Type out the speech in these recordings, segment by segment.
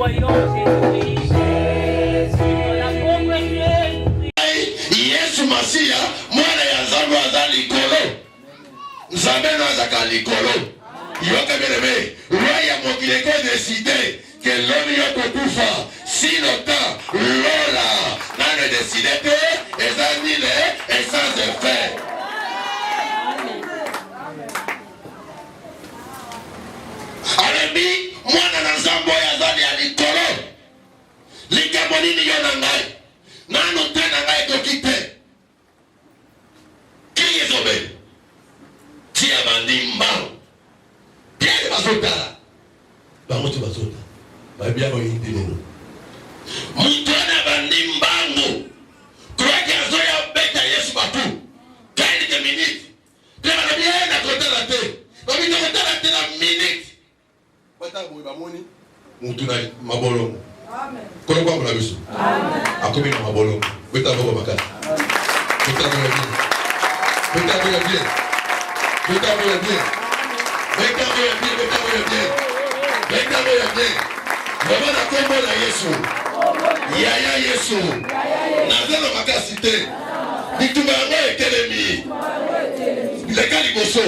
voyons Jésus-Christ. Yesu Masia, mwana ya Nzambe aza likolo. Nzambe azaka likolo. Yoka bien-aimé, roi ya mokili ko décider que l'homme yokokufa si longtemps lola nane décider que eza nile et sans effet. Alebi mwana na Nzambe aza ya likolo. Likambo nini yo na ngai? Nano te na ngai ekoki te. Ki ezobe? Tia bandi mbango. Pierre bazotala. Bango tu bazota. Babia ko yitino. Mutu na bandi mbango. Kwaki azoya beta Yesu batu. Kaini de minute. Tena na bien na kotala te. Babi na kotala te na minute. Bata boy bamoni. Mutu na mabolongo. Amen. Kono kwa mwana biso. Amen. Akomi na mabolongo. Beta boko makasi. Beta boya bien. Beta boya bien. Beta boya bien. Beta boya bien. Beta boya bien. Beta boya bien. Baba na kombo na Yesu. Yaya Yesu. Nazelo makasi te. Bitumba yango etelemi. Leka liboso.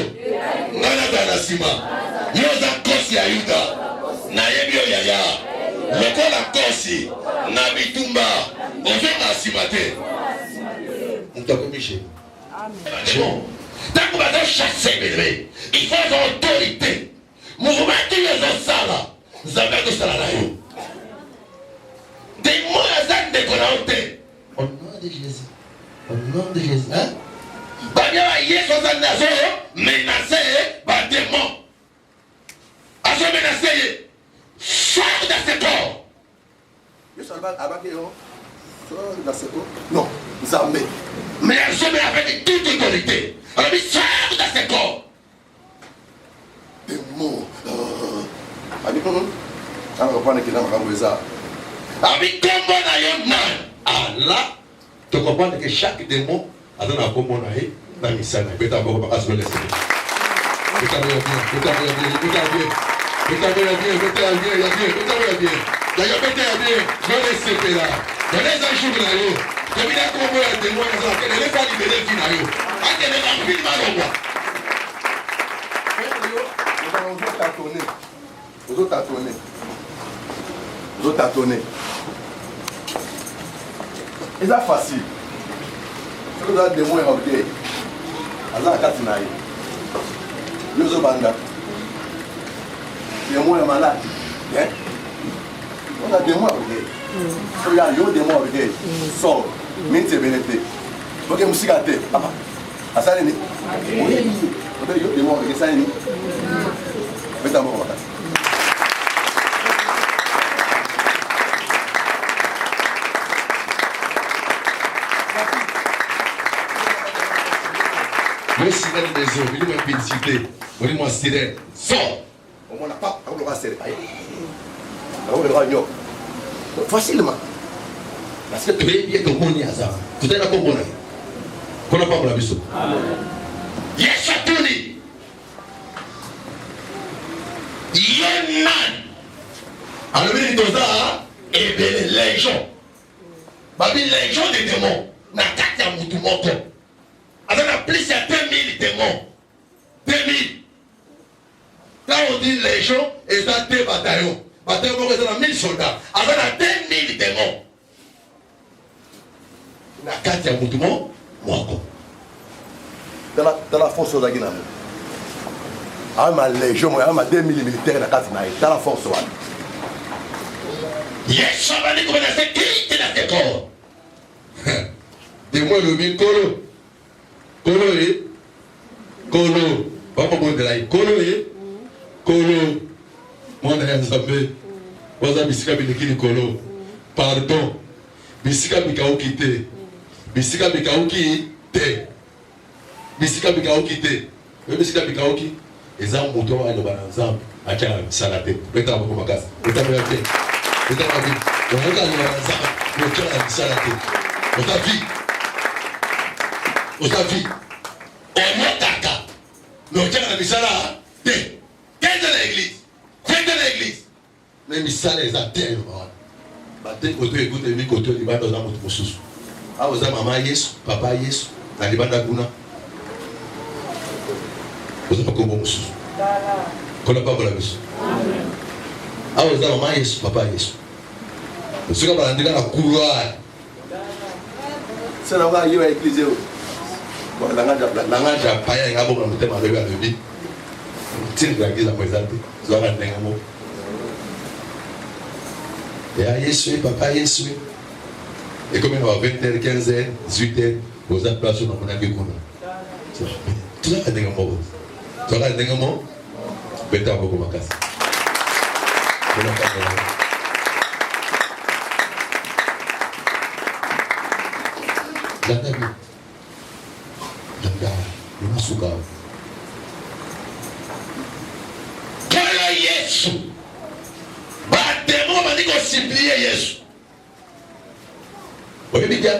Ngana za na sima. Yoza kosi ya Yuda. Na yebi yo yaya. Lokola kosi na bitumba. Ozenga sima te. Mtakomishe. Bon. Tant qu'on va chasser, bébé, il faut avoir autorité. Mouvement qui est en salle. Vous avez que ça là. Des mots à ça de décoller. Au nom de Jésus. Au nom de Jésus. Hein? Babia, hier, on s'en a menacé par des mots. À se menacer. Sors de ce corps. Je suis sors de ce corps. Non, Zambé. Mais elle se met avec toute autorité. On a mis sors de ce corps. Des mots. On reprend les gens comme ça. Avec combo na yon Allah, tu comprends que chaque démon a donné un combo na yon na misana. Beta boko pas se laisser. Beta bien, beta bien, beta bien. Beta bien, beta bien, beta bien. D'ailleurs beta bien, je laisse faire là. Je laisse un jour na yon. Je viens combo ya démon na ça. Que les pas libérer fi na yon. Ake les remplir malongwa. Vous tâtonnez. Et ça facile. C'est que vous avez des mots orgueil. Allah Katinaï. Yozo Banga. Des mots malades. On a des mots orgueil. Il y a des mots orgueil. Sort. Minte bénété. Ok, Moussikate. Papa. Asalini. Oui. Il y a des mots orgueil. Salini. Mettez un mot comme ça. Le sirène des eaux, il m'a félicité. On dit moi sirène, sors. On n'a pas, on va serrer. On va le facilement. Parce que tu es bien comme on y a ça. Tu es là comme on est. Qu'on n'a pas pour la biseau. Yes, Atoni. Yonan. Alors, il dit ça, et bien les légions. Babi, légion des démons. N'a qu'à moutou moto. Alors, on a plus de 2000 démons. 2000. Quand on dit légion, et ça, 2 bataillons. Bataillons, on a 1000 soldats. Alors, on a 2000 démons. N'a qu'à moutou moto. Dans la force de la Guinée. Ah, ma légion, ma 2000 militaires dans la force. Yes, ça va dire qu'on a fait qui dans tes corps. Dis-moi le bien, Kolo. Kolo, eh? Kolo. Pas mon bon de là. Kolo, eh? Kolo. Mon ami Zambé. Waza bisika bilikini Kolo. Pardon. Bisika bikauki te. Bisika bikauki te. Bisika bikauki te. Bisika bikauki. Eza moto wa ndo bana Nzambe. Acha salate. Beta boko makasi. Beta boko te. Beta boko. On regarde le Nzambe. Le cœur a salate. On t'a vu. On t'a vu. On m'a taka. Le cœur a salate. T'es dans l'église. T'es dans l'église. même ça les atteint. Bateau côté écoute les côté les bandes dans un autre sous. Ah vous avez maman Yesu, papa Yesu, na les bandes kuna. Vous avez pas comme sous. Qu'on n'a pas pour la mission. Ah vous avez maman Yesu, papa Yesu. Ce qu'on va dire la couloir. C'est là où il y a l'église. La langage a pas un gabo dans le thème avec la vie. Tire la guise à présenter. Ça va être un mot. Et à Yesu, papa Yesu. Et comme il y a 20h, 15h, 18h, vous êtes placés dans mon avis. Tout ça est un mot. Tout ça est un mot. Bête à beaucoup ma casse. La Nabi. Kala Yesu bademo bandi kosiplie Yesu oyebi dia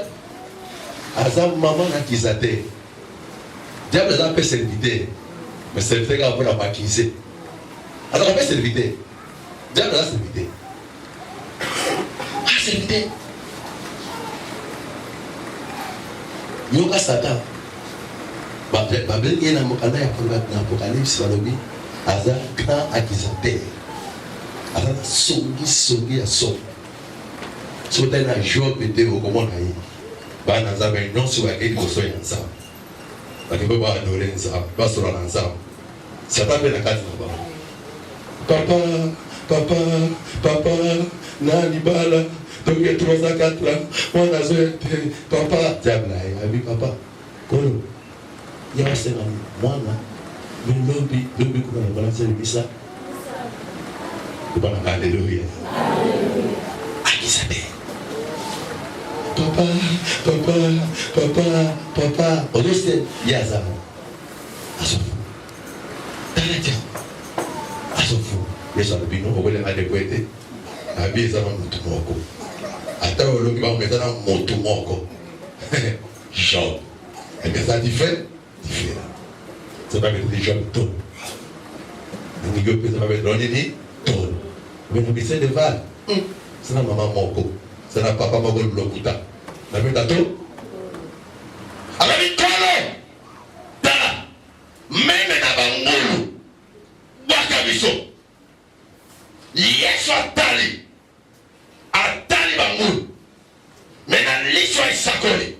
aza maman na kizate diable aza mpe serviteur mais serviteur kaka mpona bakize azaka mpe serviteur diable aza serviteur serviteur yoka Satan babengi na mokanda ya Apocalypse balobi aza grand accusateur aza na songi ya songi soki otali na Job ete okomona ye bana nzambe nyonso bakei liboso ya nzambe bakembe baadore nzambe basola na nzambe Satan mpe na kati na bango papa na libala toki 304 mwana azoya te papa diable aye abi papa kolo ya senga mwana lobi kuna na balance bisa bana haleluya akisade papa odeste ya zama asofu taraja asofu yesu alibino obole ngade kwete abi zama mutu moko ata olobi ba metana mutu moko Job et ça différent. Ça va être des gens tout. Nous ne pouvons pas donner ni tout. Mais nous disons des vagues. C'est la maman Moko. C'est la papa Moko de Blokuta. La même date. Alors, il colle. Dala. Même na bangolo. Wakabiso. Yesu atali. Atali bangolo. Mais na liso isakole.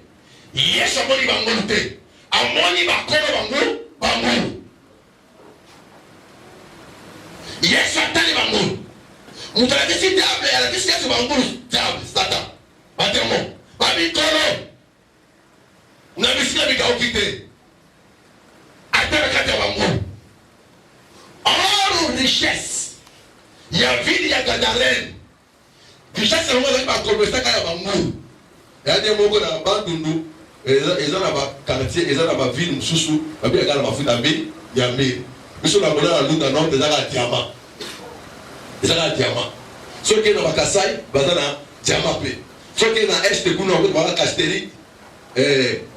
Yesu amoni bangolo te. Amoni bakolo bangolo. Yesu atali bangolo. Mutalakisi diable, alakisi Yesu bangolo. Diable, Satan. Batemo. Babikolo. Nabisika bikaokite. Atala kati ya bangolo. Or richesse. Ya vidi ya Gadalene. Richesse ya mwana bakolo saka ya bangolo. Ya de moko na bandundu. Eza na ba quartier, eza na ba ville mususu, ba bi akala mafuta mbi ya mbi. Biso na bona na lunda non eza ka diamant. Eza ka diamant. Soki na bakasai bazana diamant pe. Soki na est kuna ko ba casteri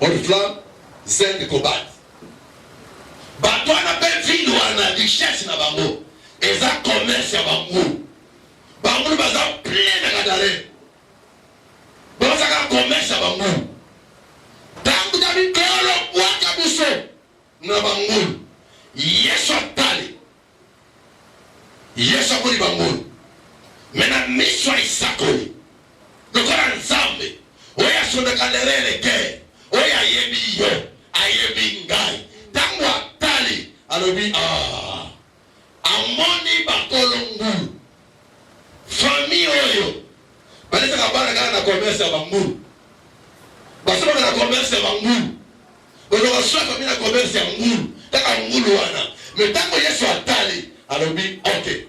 oriflamme zinc cobalt. Bato na pe ville wana richesse na bango. Eza commerce ya bango. Bango baza plein na Gadalene. Baza ka commerce ya bango. Tangu dabi kolo waka biso na bangulu Yesu atali Yesu akoli bangulu mena miswa isakoli lokola nzambe oya sonda kanderele ke oya yebi yo ayebi ngai tangu atali alobi amoni bakolo ngulu fami oyo baleta kabana kana na commerce ya bangulu basoma na commerce ya bangulu oyo basoma kami na commerce ya ngulu taka ngulu wana metango Yesu atali alobi ok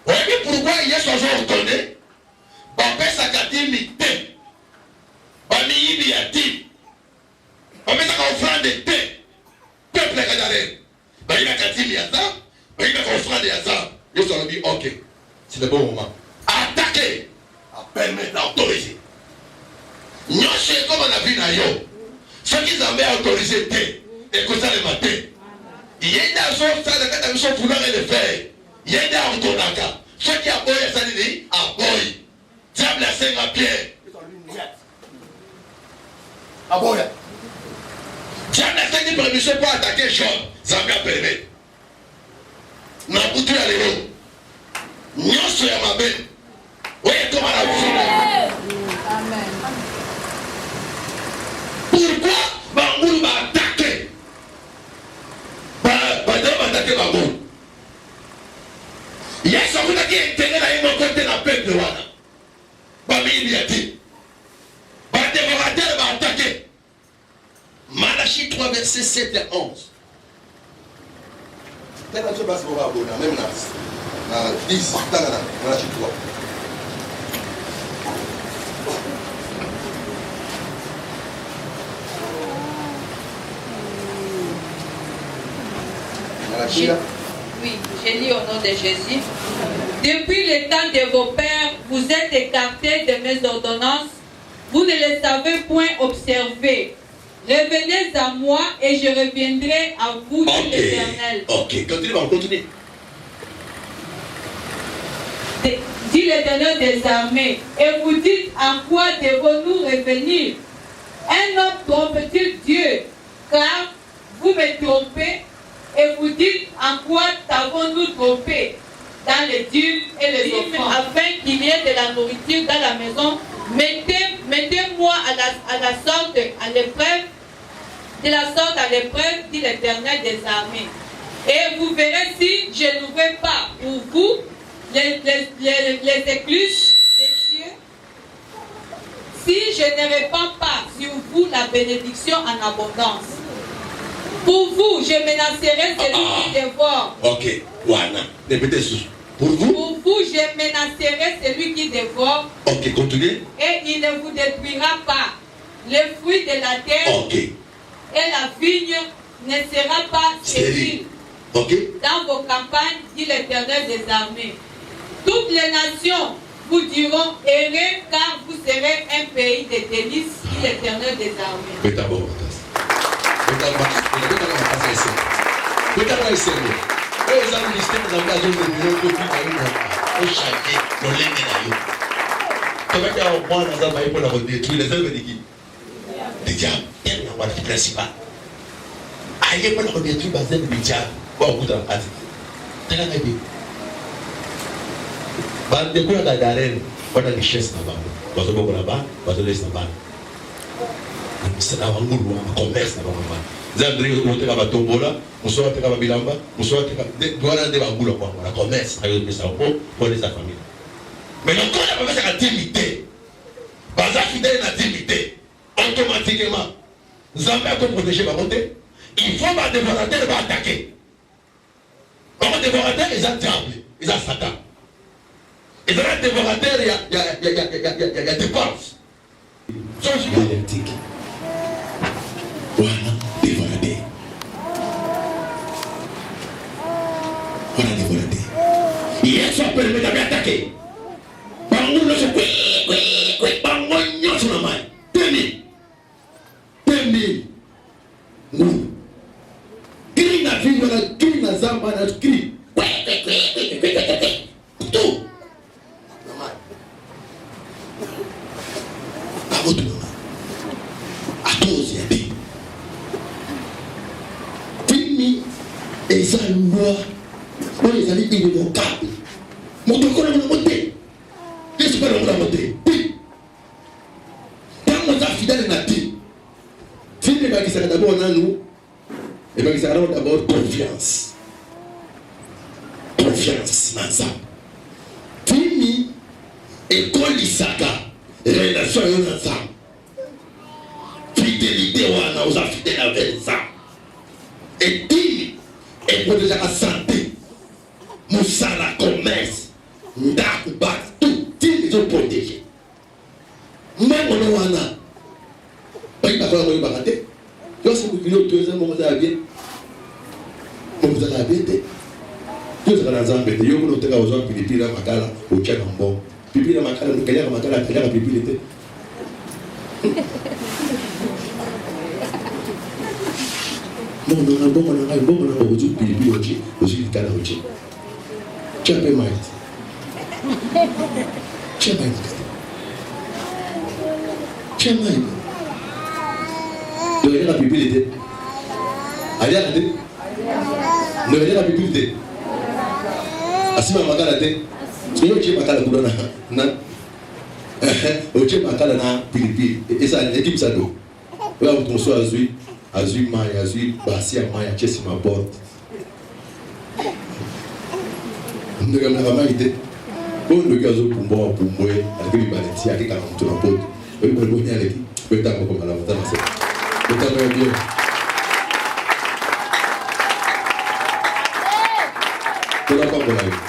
oyebi pourquoi Yesu azo ordonné bapesaka dimi te bamiyibi ya dimi bapesaka offrande te peuple ya Gadalene bayibaka dimi ya za bayibaka offrande ya za Yesu alobi ok c'est le bon moment attaquer appelle maintenant autorisé nyonso ekoma na vi na yo soki nzambe autorisé te ekosalema te ye nde azosala kati ya biso vouloir et le faire ye nde aordonaka Ce qui a boy, ça dit, a boy. Diable a 5 à Pierre. A boy. Diable a 5 permission pour attaquer Job. Zambia permet. N'a pas tout à l'élo. Nyonso ya mabe. Oui, comment la vie. Amen. Pourquoi Bangoulou va attaquer? Va attaquer Bangoulou. Il y a ce qu'on a qui est intérêt dans mon côté dans le peuple. Bami Biati. Va dévorateur va attaquer. Malachie 3, versets 7 et 11. Même dans 10, Malachie 3. Oui, j'ai lu au nom de Jésus. Depuis le temps de vos pères, vous êtes écartés de mes ordonnances. Vous ne les savez point observer. Revenez à moi et je reviendrai à vous, dit l'Éternel. Ok, continue. Dit l'Éternel des armées. Et vous dites, en quoi devons-nous revenir? Un homme trompe-t-il Dieu? Car vous me trompez. Et vous dites, en quoi t'avons-nous trompé? Dans les dîmes et les offrandes, afin qu'il y ait de la nourriture dans la maison. Mettez-moi à la sorte à l'épreuve, de la sorte à l'épreuve, dit l'Éternel des armées. Et vous verrez si je n'ouvre pas pour vous les écluses des cieux, si je ne répands pas sur vous la bénédiction en abondance. Pour vous, je menacerai celui qui dévore. Ok, Wana, répétez ça. Pour vous, je menacerai celui qui dévore. Ok, continuez. Et il ne vous détruira pas. Les fruits de la terre Ok. et la vigne ne sera pas stérile. Ok. Dans vos campagnes, dit l'Éternel des armées. Toutes les nations vous diront errez, car vous serez un pays de délices, dit l'Éternel des armées. Zandri uteka batombola, musoa teka babilamba, musoa teka douana de bagula kwa la commerce ayo pesa pour les familles. Mais le corps n'a pas fait la dignité. Baza fidèle la dignité. Automatiquement, Zambia peut protéger ma montée. Il faut ma dévorateur va attaquer. Comme dévorateur, ils ont diable, ils ont Satan. Et dans le dévorateur, il y a des portes. Voilà, dévorateur. Voilà, dévorateur. Hier soir, on peut attaquer. Bango le se bango nyo sur la main. 2000. Nous. Crie na vie, voilà, crie na zamba, na crie. Tout. À votre main. À tous y aller. Fini. Et ça, loi. On les a dit irrévocable. Mon tour, on a monté. Qu'est-ce qu'on a monté? Oui. Quand on a fidèle à Dieu, fini par qui sera d'abord en nous, et par qui sera d'abord confiance. Confiance dans ça. Fini, et quand l'Isaka, relation ensemble. Fidélité, on a aux fidèles avec ça. Et puis, et pour déjà la santé, Moussala, commerce, Ndaku, Bat, tout, ils sont protégés. Même on a pas eu d'accord avec Baraté. Lorsque vous venez au deuxième moment, vous avez bien. Vous avez bien. Vous avez un peu de vous avez un peu de pipi à Makala, au Tchad en bon. Pipi à Makala, le Kaya Makala, Kaya pipi l'été. Bon, on a bon, pipi aussi, le Kala au Tchad. Tu as fait mal. Tu es maïs. Tu es maïs. Tu es la bibliothèque. Allez à la tête. Ne venez la bibliothèque. Asima makala te. Tu es makala kudona. Na. Tu es makala na pilipili. Et ça, l'équipe ça do. Là où ton soir azui maya, azui basi maya, chesi ma porte. Ndega mna maite. Bon le gazo pumbo pumbwe, avec les balais, avec la montre en porte. Oui, mais bon, il y a l'équipe. Peut-être comme la montagne. Peut-être bien. Pour la part de la vie.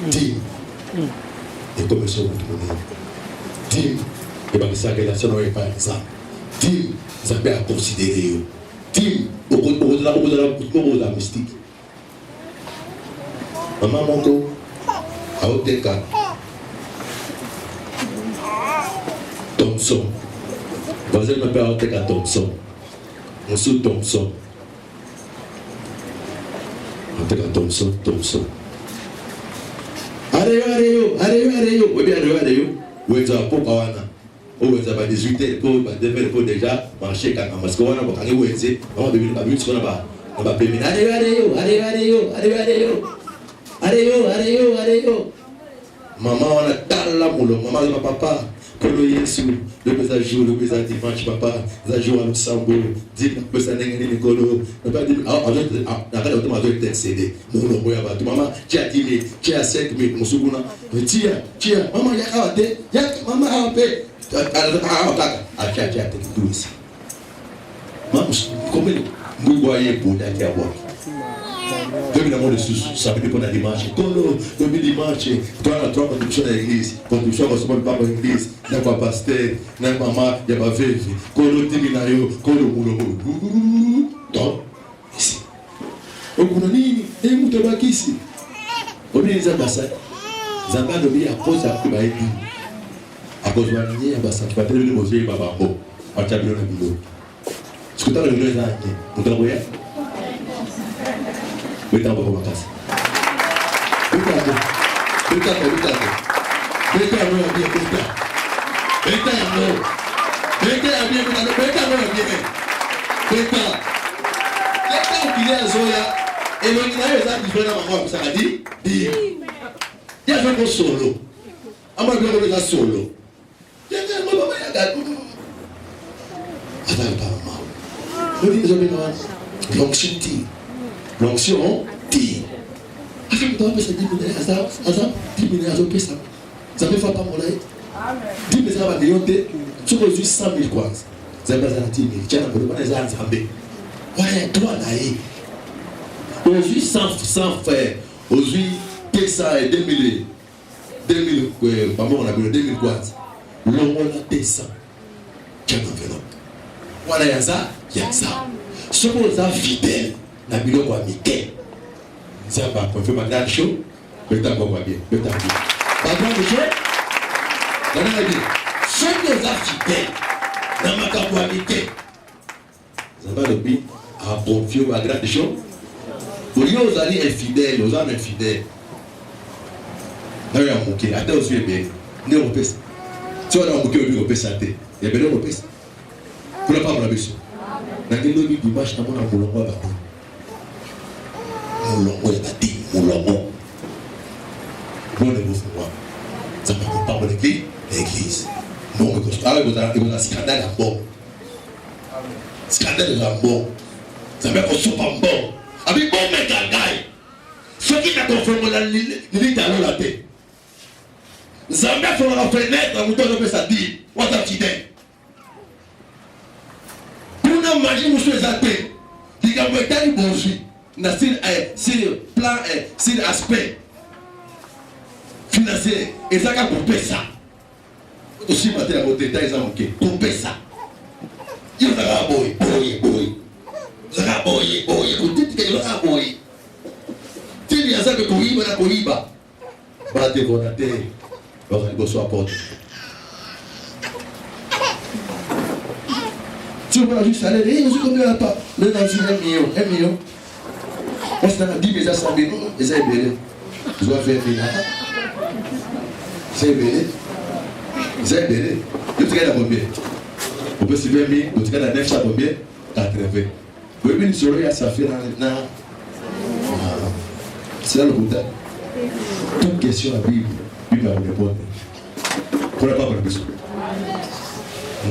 Dis. Et comme ça, vous tournez. Dis. Et bien, ça, la nation n'est pas exemple. Dis. Ça peut à considérer. Dis. Au la mystique. Maman, mon go. À Oteka. Thompson. Voisin m'appelle Oteka Thompson. Monsieur Thompson. Oteka Thompson. Areyo. Oui, bien, areyo. Où est-ce que vous avez où est-ce que 18 pour déjà marcher quand parce qu'on a pas quand où est-ce on a devenu la but qu'on a pas permis areyo maman on a tala mulo maman et papa kolo yesu le message jour le message dimanche papa ça joue à Luxembourg dit que ça n'est ni kolo on pas dit na kada automa zo intercéder mulo moya ba maman tu as 10 000 tu as 5 000 musuguna tia maman ya kawate ya maman ape acha tusi maman combien vous voyez pour d'aller voir depuis l'amour de sous ça veut dire qu'on a dimanche kolo depuis dimanche toi on a 3 contributions à l'église contribution au sommet pas l'église n'a pas pasteur n'a maman il y a pas veuve kolo timinayo kolo mulo donc ici okuna nini mtu bakisi obinza basa zamba dobi à cause à kuba ebi à cause de nini basa tu vas télé le mosé baba bo atabilo na bilo sikuta le ndio zake mutaboya Beta kwa makasi. Beta l'onction dit. Afin que tu aies 10 000 ça. Ça ne fait pas mon aïe. 10 000 va déyonter. Tu as 100 000 quoi. Ça va être 10 000. Tu as un peu de ouais, toi naïe. Aujourd'hui, 100 frères. Aujourd'hui, 200 et 2000. 2000, pardon, on a vu 2000 quoi. L'homme a 200. Tu as un enveloppe. Voilà, il y a ça. Ce qu'on est fidèle. Na bilo kwa mike nzamba confirme grand show beta kwa bien pas grand show na bien ceux qui ont fidèles na makabwa mike nzamba le bi a confirme grand show pour yo ozali infidèle ozali infidèle na ya muke ata osu ebe ne opesa si on a muke obi opesa te ya bele opesa pour pas la biso na kilo bi dimanche na mona kolongo ba Moulongo est bâti, Moulongo. Bon, le mouvement. Ça ne peut pas l'église. Non, il y a un scandale à bord. Scandale à bord. Ça veut dire qu'on ne pas bon. Avec bon mec à gaille. Ceux qui t'ont conformé la limite à la tête. Zambia fait la fenêtre, on doit faire ça dire. What a fidèle. Pour nous manger, nous sommes athées. Il y a un peu de bonjour. Sur plan, sur aspect financier, et ça a coupé ça. Aussi, matin, à votre détail, ils ont coupé ça. Il y a un boy. Vous avez un boy. Vous dites qu'il y a un boy. Il y a ça que Kohiba. Battez vos natés. Vous allez vous à porte. Tu vas juste aller, vous ne connaissez pas. Le dans 1 million. Moi, c'est dans 10 000 à 100 000, et ça est bien. Je dois faire des nanas. C'est belé. C'est belé. Tu te gagnes combien? On peut se faire 1000, tu te gagnes 900 combien? 80. Vous voyez, une soirée, ça fait dans. C'est là le contact. Toute question à la Bible, Bible va répondre. Pour la part de la question.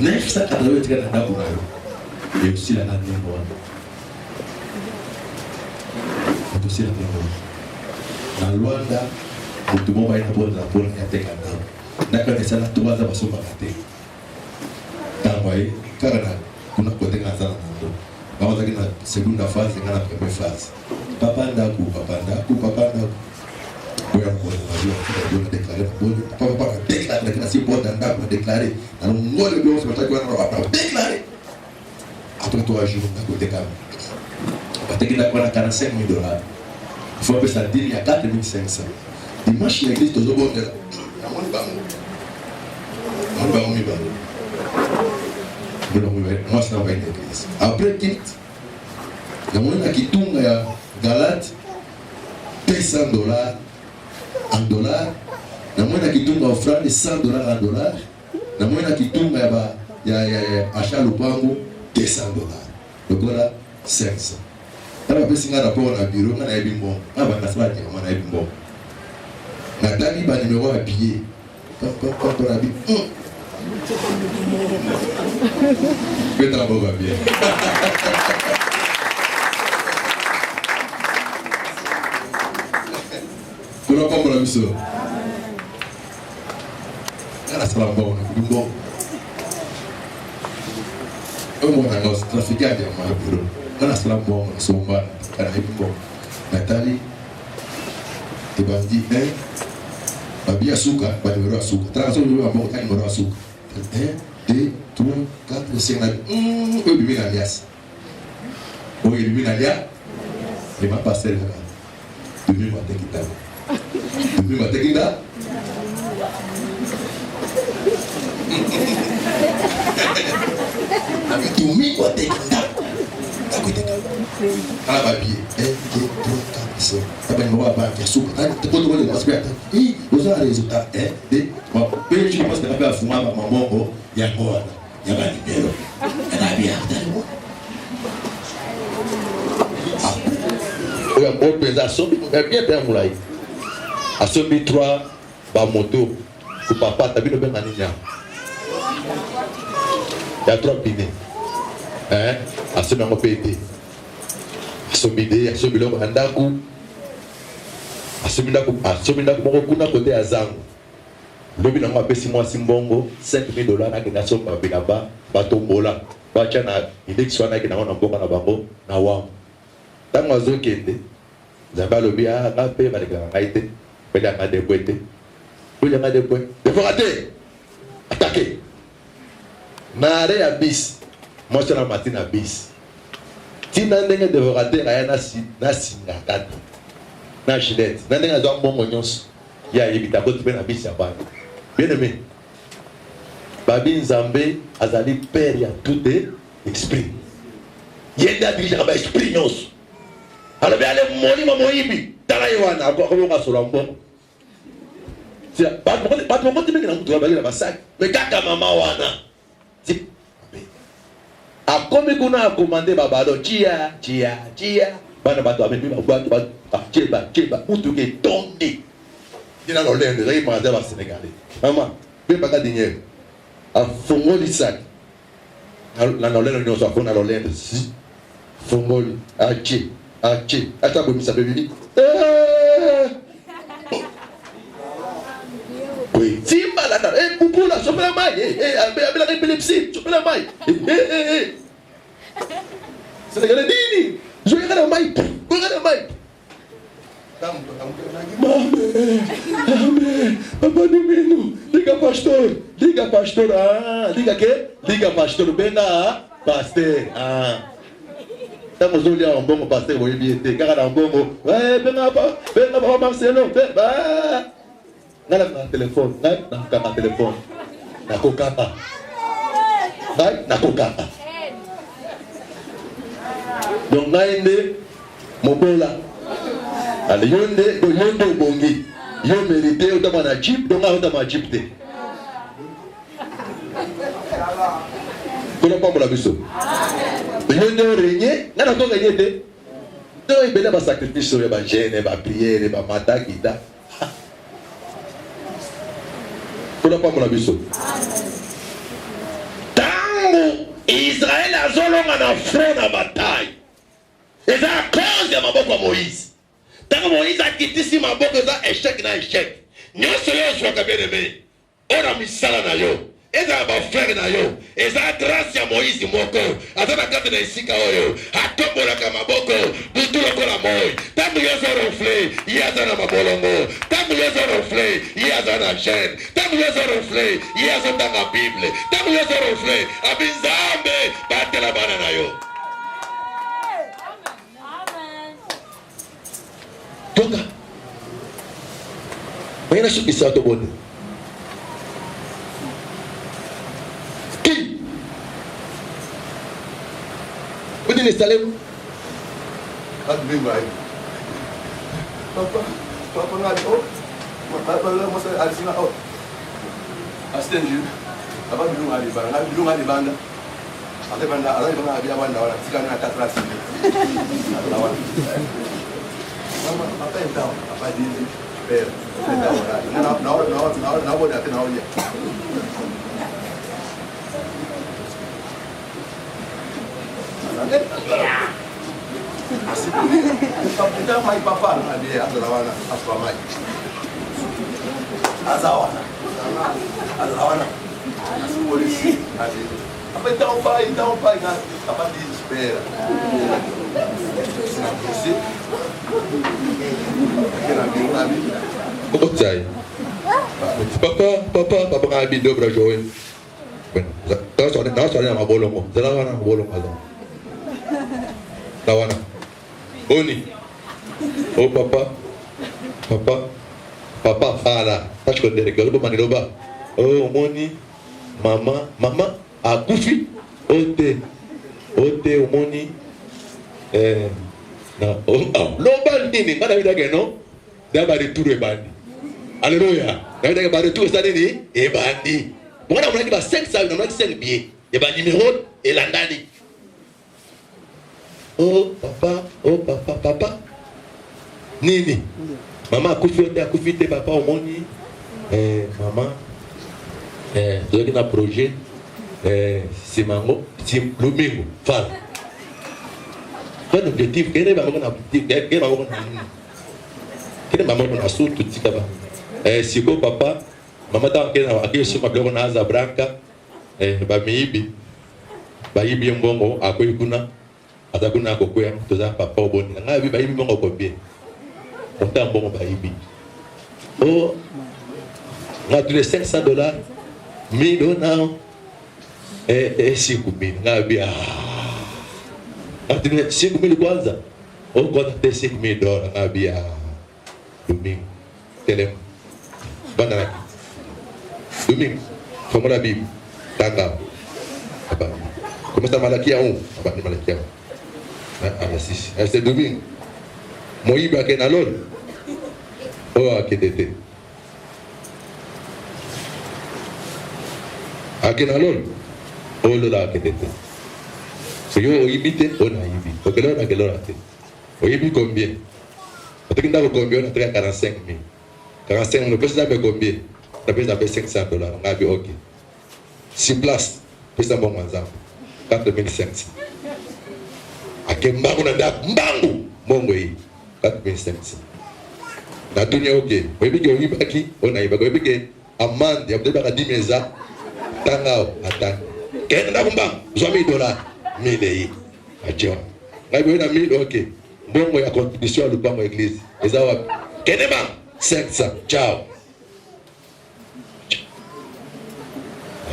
980 tu gagnes dans la et aussi la dernière noire. Et aussi la dernière noire. Dans Luanda, tout le monde va y avoir de la bonne et la tête. Nakane sana tuwaza basoma kate tamwai karana kuna kotenga sana ndo bawaza kina segunda phase ngana première phase papa ndaku oya ko na déclarer papa déclarer kina si bon ndaku déclarer na ngole bio se bataki wana papa déclarer après 3 jours na côté kam bataki na kwa 45 000 dollars il faut passer à dire il y a 4500 dimanche l'église toujours bonne là. Moi, ça va être l'église. Après, quitte, il y a qui tourne à Galate, paye $100 en dollars. Il y a qui tourne à offrande $100 en dollars. Il y a qui tourne à achat le pango $200. Donc voilà, 500. Il y a un rapport à bureau, il y a un bureau. Il y a un bureau. Nathalie, il y a un numéro à payer. Quand on a dit, que ta voix va bien. Tu n'as pas mon ami ça. Elle a salam bon, on a bon. Un moment, on a trafiqué à diamant à bureau. Elle a salam bon, on a son mal. Elle a dit bon. Nathalie, tu vas dire, hein? Babia Souka, Babia Souka. Transaction de l'eau, il y a Souka. 1, 2, 3, 4, 5. Oui, il y a alias. Oui, il y a alias. Il m'a passé là. Demi matin qui t'a. Demi matin qui t'a. Avec demi matin qui t'a. À la papier. 1, 2, 3, 4, 5. Après, il va y a Souka. Tu peux te voir les aspects. Vous avez un résultat. Je pense que tu as fait un maman, il y a quoi? Il y a un numéro. Il y a bien. Il y a un bon président. Il y a bien perdu. À ce B3, ma moto, le papa, tu as vu le même anniversaire. Il y a 3 pinés. À ce moment pété. À ce bidé, à ce bilon, à Ndaku. À ce mindaku, mon recul côté à Zang. Lobi na mwa pesi mwa simbongo $5,000 na kina so ba bilaba ba tombola ba chana indexwa na kina na mboka na bango na wam tango azokende zamba lobi a ngape ba leka ngaite pele nga de boete pele nga de boete de forate attaquer na re ya bis moi sur la matin à bis tina ndenge de forate aya na singa kata na gilet na ndenge zo mbongo nyonso ya yebita ko tpe na bis ya bana. Bien aimé, Babi Nzambe azali père ya tout esprit. Yenda dirige ba esprit nyos. Alors bien les moni ma moyibi, tala yewana ko ko solo mbongo. C'est pas mon côté mais na mutu ba ba sac. Mais kaka mama wana. Si a comme kuna commander babalo chia. Bana bato amebi ba cheba mutu ke tonde. Il y a l'olène, il y a un Sénégalais. Maman, il n'y a pas de dingue. À Fongoli sac. La l'olène, on s'en fout dans l'olène. Fongoli, Aché. Attends, vous savez, Bibi. Oui, Simba là, Poupou là, chopez la maille. Avec la épilepsie, chopez la maille. Sénégalais, Dini. Je vais regarder la maille. Regarde la maille. Amém. Papa Domino, liga pastor, liga que? Liga pastor, benga, pastor, estamos olhando um bom pastor, vou ir ter cara um bom, benga Marcelo, na telefone, na telefone, na cocata, na cocata, donc na inde, mobola. allez yonde bongi yo mérité autant na jeep donc autant ma jeep te pour pas la biso yonde régner na na ko gagner te donc il bela ba sacrifice sur ba jeûne ba prière ba mata kita pour pas la biso tangu Israël azolonga na front na bataille eza à cause ya maboko ya Moïse. Tango Moïse akitisi maboko eza échec na échec. Nyonso yo ozwaka bien aimé. Ona misala na yo. Eza ba frère na yo. Eza grâce ya Moïse moko. Aza na kati na esika oyo. Atombolaka maboko. Butu lokola moi. Tango yo zo reflet. Ye aza na mabolongo. Tango yo zo reflet. Ye aza na chaîne. Tango yo zo reflet. Ye aza tanga Bible. Tango yo zo reflet. Abinzambe. Batela bana na yo. Tonga. Mayana shukisa to bone. Ki. Udi ni salem. Adbingai. Papa ngadi oh. Papa la mo sa alisina oh. Astenju. Papa bilu ngadi banda. Ate banda ala banda abia banda wala sikana na 4 sini. Allah wala. Mama, apa yang tahu? Apa di per? Nah, boleh hati nak dia. Asyik ni. Kita mai papa nak dia azrawana, asramai. Azawana. Azrawana. Asyik polisi. Apa yang tahu pai nak apa di per? Otsai. Papa ngabi do bra join. Ben, tahu soalnya nama bolong. Zalawana bolong azam. Lawana. Oni. Oh papa fala. Pas ko dere galo maniroba. Oh moni. Mama akufi. Ote omoni. Na loba nini ngana bidage no daba retour ebandi alléluia na bidage ba retour ça nini ebandi mwana mwana ba 500 na 5 billets et ba numéro elandani oh papa nini mama akufi te papa omoni mama zoki na projet simango sim lumingo fala. Quel objectif? Quel est l'objectif? Quel est ma soute tout ça? Si go papa, maman t'a enquête sur ma blonde naza branca, ba miibi, ba ibi mbongo, akoy kuna, atakuna kokoya, toza papa oboni. Nga bi ba ibi mbongo combien? On t'a mbongo ba ibi. Oh, nga tous les $500, $1000, et 5,000. Nga bi Atine 5,000 kwanza. O kwanza te $5,000 ngabia domingo. Telem. Bana. Domingo. Somo la Bible. Tanga. Apa. Como está Malaquia 1? Apa ni Malaquia. Ah, sim. Este domingo. Moiba aqui na lol. Oh, aqui tete. Aqui na lol. Oh, lola aqui tete. So yo oibite on a ibi. Okelo na kelo rate. Oibi combien? Otekin da combien on a 45,000. 45 on peut savoir combien? On peut savoir $500. Ngabi OK. Si place, peut savoir mon exemple. 4,500. Akemba kuna da mbangu mongo hii 4,500. Na dunia OK. Oibi ke oibi aki on a ibi. Oibi ke amande ya peut-être ka 10,000 tangao atan. Kena na kumbang $1,000. Milei ajo ngabe na mili okay mbongo ya contribution ya lupango église eza wapi kenema 500 ciao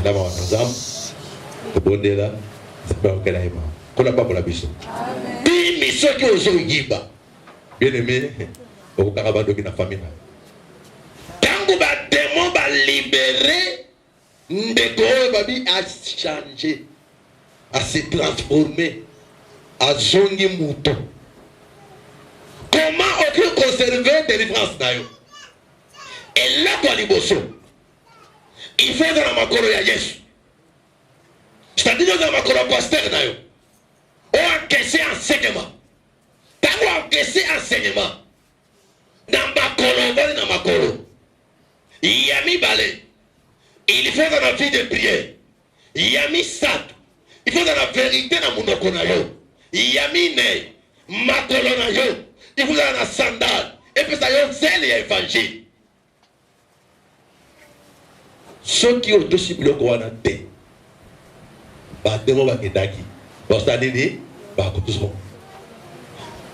ndama wanzam tobondela zaba okela ima kuna papa la biso amen bimi soki ozo yiba bien aimé okaka bandoki na famille tango ba démon ba libérer ndeko babi a changer, à se transformer, à zongi mouton. Comment aucun conserver délivrance na yo. Et là kwa liboso. Il faut dans la makolo ya Yesu. C'est-à-dire dans la makolo pasteur na yo. On encaissé enseignement. Tango encaissé enseignement. Dans makolo, dans makolo. Il y a mis balai. Il faut dans la vie de prière. Il y a mis ça. Il faut dans la vérité dans mon okonayo. Il y a mis né. Makolo na yo. Il faut dans la sandale. Et puis ça y est, c'est l'évangile. Ceux qui ont aussi le droit à té. Batemo baketaki. Bostadini bakutuso.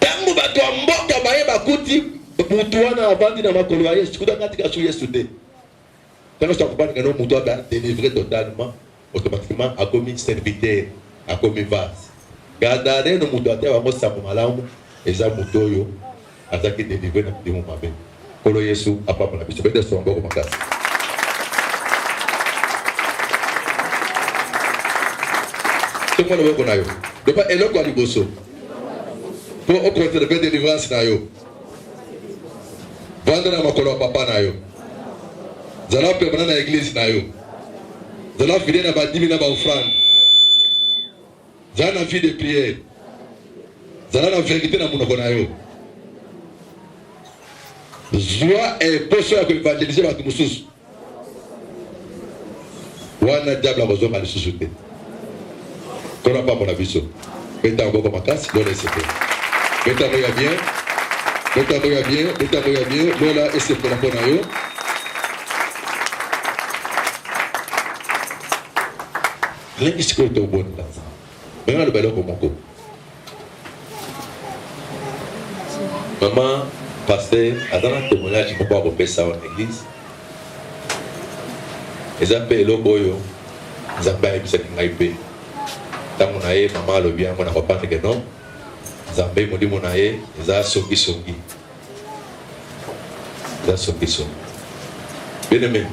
Tango bato mboka baye bakuti mutu wana avandi na makolo ya Yesu kuda katika su Yesu te. Tango ça comprendre que non mutu a délivré totalement automatiquement a commis serviteur, a commis vase. Gadare no mutu ate bango samu malamu eza mutu oyo azaki délivré na dimo mabe. Kolo Yesu apapa na biso bede songo ko makasi. Tout le monde veut qu'on pas et le quoi du bosso. Pour au contraire de délivrance na yo. Vendre na makolo papa na yo. Zala permanent na église na yo. Zala fidèle na ba 10 000 na ba offrande. Zala na vie de prière. Zala na vérité na munoko na yo. Joie et poso ya ko évangéliser ba tumususu. Wana diable a besoin de susciter. On n'a pas mon avis. Mettez encore ma casse, donnez ce que. Mettez-moi bien. Mettez-moi bien. Mettez-moi bien. Voilà, et c'est pour la bonne. L'ennemi est au bon là. Maintenant, le ballon comme mon maman, pasteur, dans un témoignage, je ne peux pas repérer ça en église. Ils appellent le boyo. Ils appellent le tango na ye mama alobi yango na kopante ke non Nzambe molimo na ye eza songi bien aimé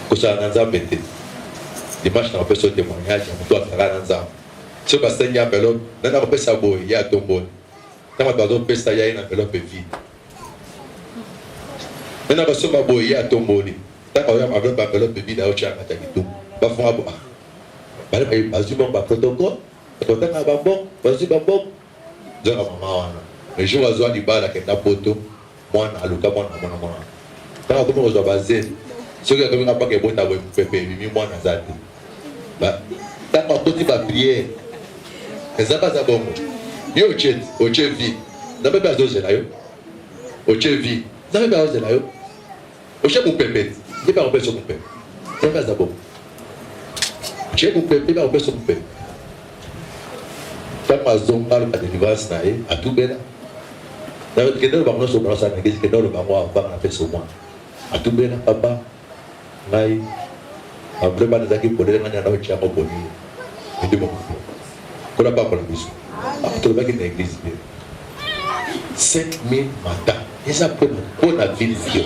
kosala na Nzambe te dimanche na kopesa témoignage ya moto akaka na Nzambe so basengi enveloppe nana kopesa boye ye atomboli ntango bato bazopesa ye na enveloppe vide nana basomba boye ye atomboli ntango enveloppe vide aotyaka ta kitumbu bafonga bo bazwi bon ba protocole totanga ba bon bazwi ba bon zona mama wana le jour azwa libala kenda poto mwana aluka mwana tanga comme ozwa baze soki akomi na pake bota bo pepe bimi mwana zate ba tanga koti ba prière ezaba za bongo yo oche vie zabe ba zoze na yo oche vie zabe ba zoze na yo oche mu pepe ni ba opeso mu pepe zabe za bongo j'ai coupé, il va ouvrir son coupé. Quand ma zone parle à délivrance, à tout bien. Dans le cadre de l'Église, dans le cadre de l'Église, à tout bien, papa, naï, en vraiment des acquis pour les gens qui ont été connus. Et de mon côté, qu'on n'a pas pour la mission. À tout le monde qui est dans l'église. 5 000 matins. Et ça peut pour la vie de Dieu.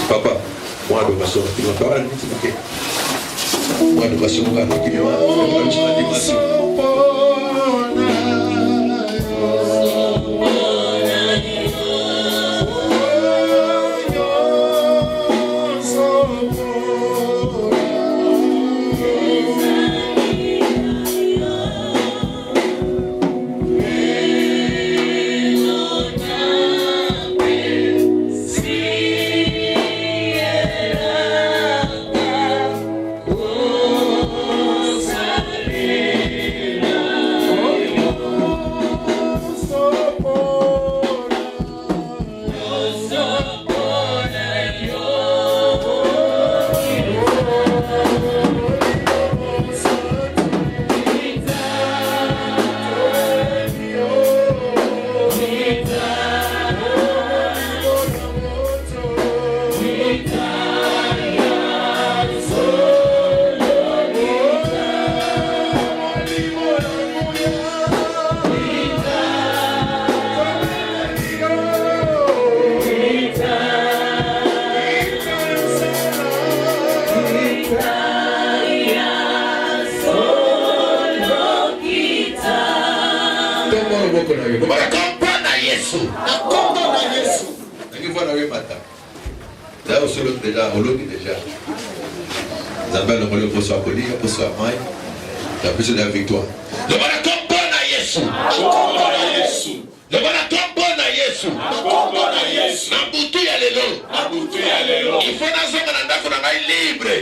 Papa, moi, je vais sortir. Quando você não vai no que eu moko na yo. Na kombo na Yesu. Na kombo na Yesu. Ngi fona we mata. Là solo déjà, on lobby déjà. Zabel le poso akoli, poso amai. La plus de la victoire. Le bana kombo na Yesu. Kombo na Yesu. Le bana kombo na Yesu. Kombo na Yesu. Na butu ya lelo. Na butu ya lelo. Il faut na zonga na ndako na ngai libre.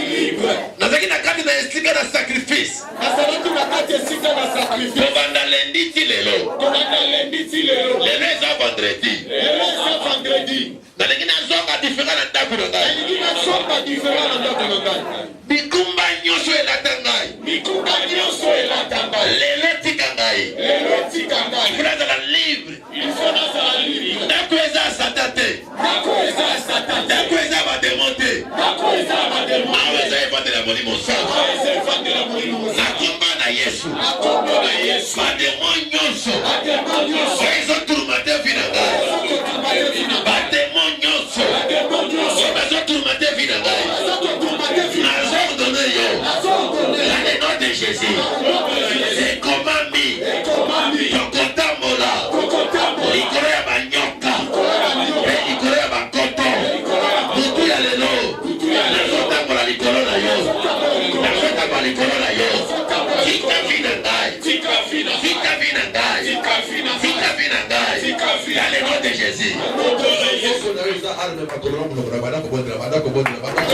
Libre. Nazaki na kati na esika na sacrifice. Nazalaki na kati esika na sacrifice. Tobanda lundi ti lelo. Tobanda lundi ti lelo. Lelo eza vendredi. Lelo eza vendredi. Nalingi nazonga diferent na ndako na ngai. Nalingi nazonga diferent na ndako na ngai. Bikumba nyonso elata ngai. Bikumba nyonso elata ngai. Lelo tika ngai. Lelo tika ngai. Il faut nazala libre. Il faut nazala libre. Ndako eza satan te. Ndako eza satan te. Ndako eza bademo te. Ndako eza bademo te. Awa eza evandela molimo sango. Awa eza evandela molimo sango. Na komba na Yesu. Na kombo na Yesu. Bademo nyonso. Bademo nyonso. Ezoturuma te vi na ngai. Ezoturuma te vi na ngai. Bademo nyonso. Bademo nyonso. Ezoturuma te vi na ngai. Ezoturuma te vi na ngai. Nazordonne yo. Nazordonne. Dans le nom de Jésus. Ekomami. Ekomami. Tokotambola. Tokotambola. Likolo ya banyoka. Pe likolo ya bakoto. Butu ya lelo. Nazotambola likolo na yo. Nazotambola likolo na yo. Tika vi na ngai. Tika vi na ngai. Tika vi na ngai. Tika vi na ngai. Tika vi na ngai. Tika vi na Dans le nom de Jésus. Soko na yo za arme makolo na kuna bana ko bondela bana ko bondela bana ko.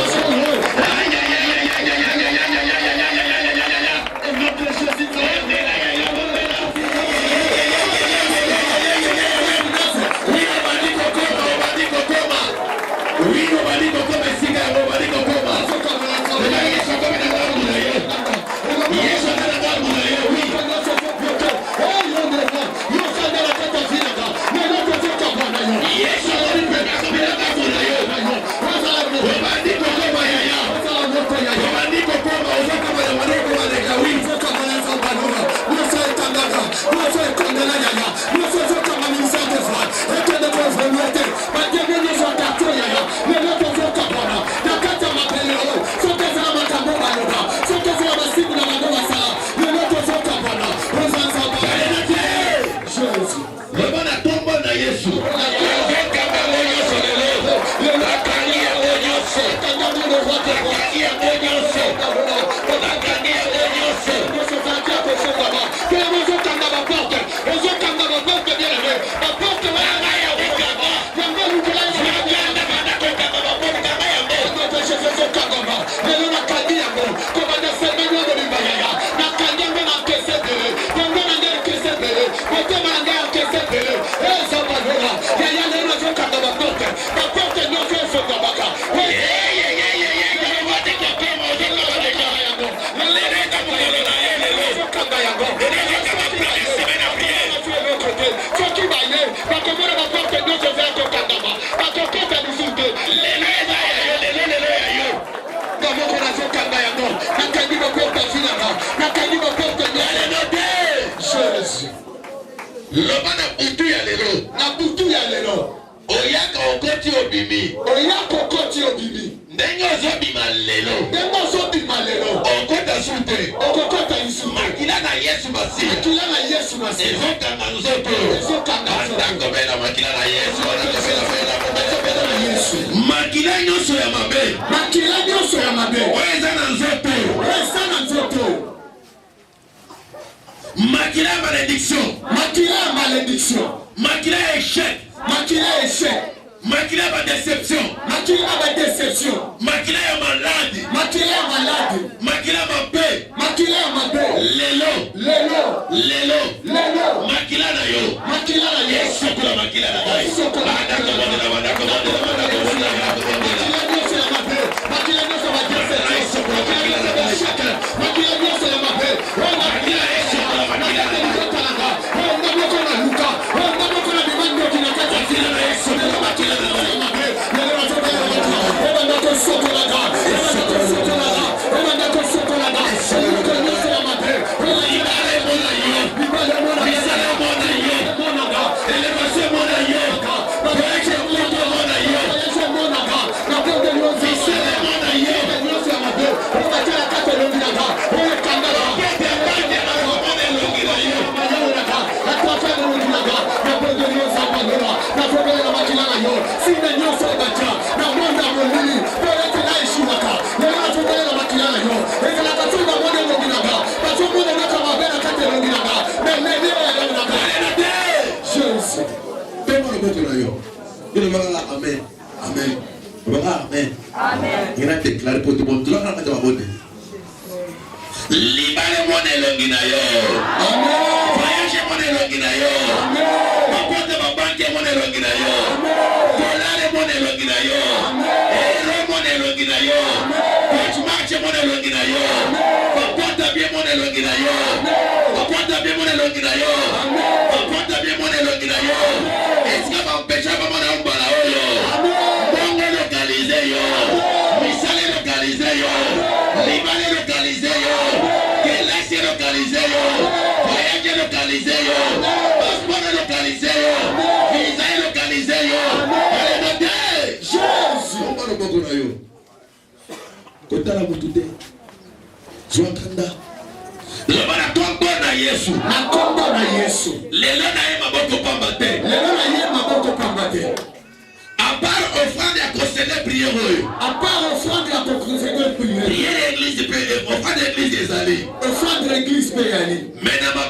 Lobana butu ya lelo. Na butu ya lelo. Oyaka okoti obimi. Oyaka okoti obimi. Ndenge ozobima lelo. Ndenge ozobima lelo. Okota sute. Okokota isu. Makila na Yesu masi. Makila na Yesu masi. Ezokanga nzoto. Ezokanga nzoto. Ndako bela makila na Yesu. Ndako na Yesu. Makila nyonso ya mabe. Makila nyonso ya mabe. Weza na nzoto. Weza na nzoto. Makila ya malédiction. Makila ya malédiction. Makila ya échec. Makila ya échec. Makila ya déception. Makila ya déception. Makila ya malade. Makila ya malade. Makila ya mabe. Makila ya mabe. Lelo. Lelo. Lelo. Lelo. Makila na yo. Makila na yo. Yesu kula makila na yo. Yesu kula makila na yo. Makila nyonso ya mabe. Makila nyonso ya déception. Makila nyonso ya échec. Makila nyonso ya mabe. Makila Yesu kula makila na yo. Ndamoko na luka. Ndamoko na bimani yoki na kata. Makila na Yesu kula makila na yo. Sokolada, Amen. Amen. Amen. Amen. Il a déclaré pour tout le monde. Libale mon elongina yo. Amen. Voyage mon elongina yo. Amen. Mapote mabanke mon elongina yo. Dolare mon elongina yo. Ero mon elongina yo. Marche mon elongina yo. Mapote bien mon elongina yo. Mapote bien mon elongina yo. Mapote bien mon elongina yo. Est-ce que m'empêche pas mon ambala yo? Bongo localisé yo. Misale localisé yo. Libale localisé yo. Galaxie localisé yo. Voyage localisé yo. Passeport localisé yo. Visa localisé yo. Alléluia. Jésus. On va le beaucoup na yo. Kotala mutude. Zwakanda. Lobana tombo na Yesu. Na tombo na Yesu. Lelo na ye maboko pambate. Lelo na ye maboko pambate. À part offrande à concéder prière. À part offrande à concéder prière. Prière l'église, offrande l'église des alliés. Offrande l'église peut y aller. Mais dans ma